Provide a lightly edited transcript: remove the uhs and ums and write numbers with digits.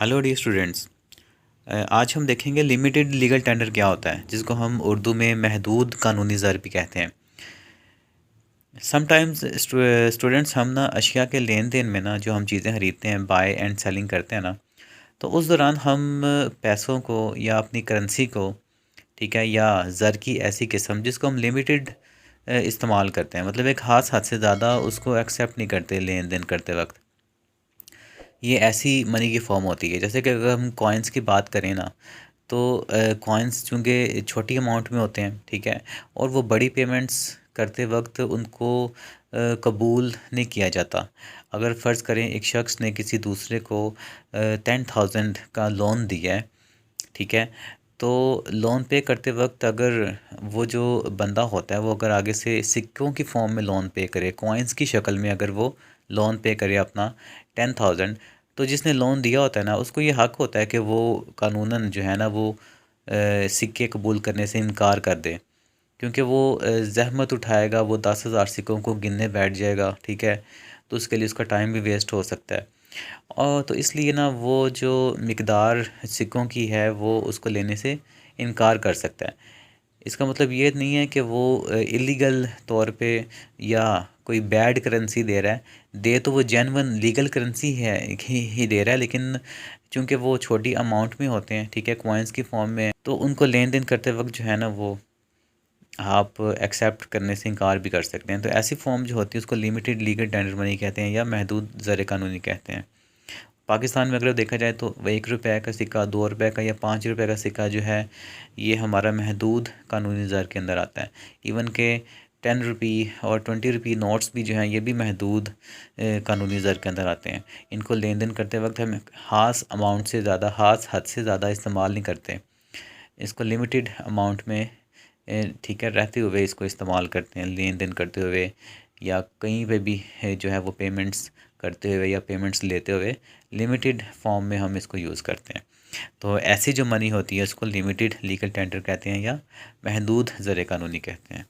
Hello dear students. आज हम देखेंगे लिमिटेड लीगल टेंडर क्या होता है, जिसको हम उर्दू में महदूद कानूनी ज़र भी कहते हैं। समटाइम्स स्टूडेंट्स हम ना अशिया के लेन देन में ना जो हम चीज़ें खरीदते हैं, बाय एंड सेलिंग करते हैं ना, तो उस दौरान हम पैसों को या अपनी करेंसी को, ठीक है, या ज़र की ऐसी किस्म जिसको हम लिमिटेड इस्तेमाल करते हैं, मतलब एक हाथ से ज़्यादा उसको एक्सेप्ट नहीं करते लेन देन करते वक्त। ये ऐसी मनी की फॉर्म होती है। जैसे कि अगर हम कॉइन्स की बात करें ना, तो कॉइन्स चूँकि छोटी अमाउंट में होते हैं, ठीक है, और वो बड़ी पेमेंट्स करते वक्त उनको कबूल नहीं किया जाता। अगर फ़र्ज़ करें एक शख्स ने किसी दूसरे को 10,000 का लोन दिया है, ठीक है, तो लोन पे करते वक्त अगर वो जो बंदा होता है वो अगर आगे से सिक्कों की फॉर्म में लोन पे करे, कॉइन्स की शक्ल में अगर वो लोन पे करे अपना 10,000, तो जिसने लोन दिया होता है ना, उसको ये हक होता है कि वो कानूनन जो है ना वो सिक्के कबूल करने से इनकार कर दे। क्योंकि वो ज़हमत उठाएगा, वो 10,000 सिक्कों को गिनने बैठ जाएगा, ठीक है, तो उसके लिए उसका टाइम भी वेस्ट हो सकता है। और तो इसलिए ना वो जो मिकदार सिक्कों की है वो उसको लेने से इनकार कर सकता है। इसका मतलब ये नहीं है कि वो इलीगल तौर पे या कोई बैड करेंसी दे रहा है। दे तो वो जेन्युइन लीगल करेंसी है ही दे रहा है, लेकिन चूंकि वो छोटी अमाउंट में होते हैं, ठीक है, कॉइन्स की फॉर्म में, तो उनको लेन देन करते वक्त जो है ना वो आप एक्सेप्ट करने से इनकार भी कर सकते हैं। तो ऐसी फॉर्म जो होती है उसको लिमिटेड लीगल टेंडर मनी कहते हैं या महदूद ज़र कानूनी कहते हैं। पाकिस्तान में अगर देखा जाए तो 1 रुपये का सिक्का, 2 रुपये का या 5 रुपये का सिक्का जो है, ये हमारा महदूद कानूनी ज़र के अंदर आता है। इवन के 10 रुपी और 20 रुपी नोट्स भी जो हैं ये भी महदूद कानूनी ज़र के अंदर आते हैं। इनको लेन देन करते वक्त हम ख़ास अमाउंट से ज़्यादा, ख़ास हद से ज़्यादा इस्तेमाल नहीं करते। इसको लिमिटेड अमाउंट में ठीक है रहते हुए इसको इस्तेमाल करते हैं, लेन देन करते हुए या कहीं पे भी जो है वो पेमेंट्स करते हुए या पेमेंट्स लेते हुए लिमिटेड फॉर्म में हम इसको यूज़ करते हैं। तो ऐसी जो मनी होती है उसको लिमिटेड लीगल टेंडर कहते हैं या महदूद ज़र कानूनी कहते हैं।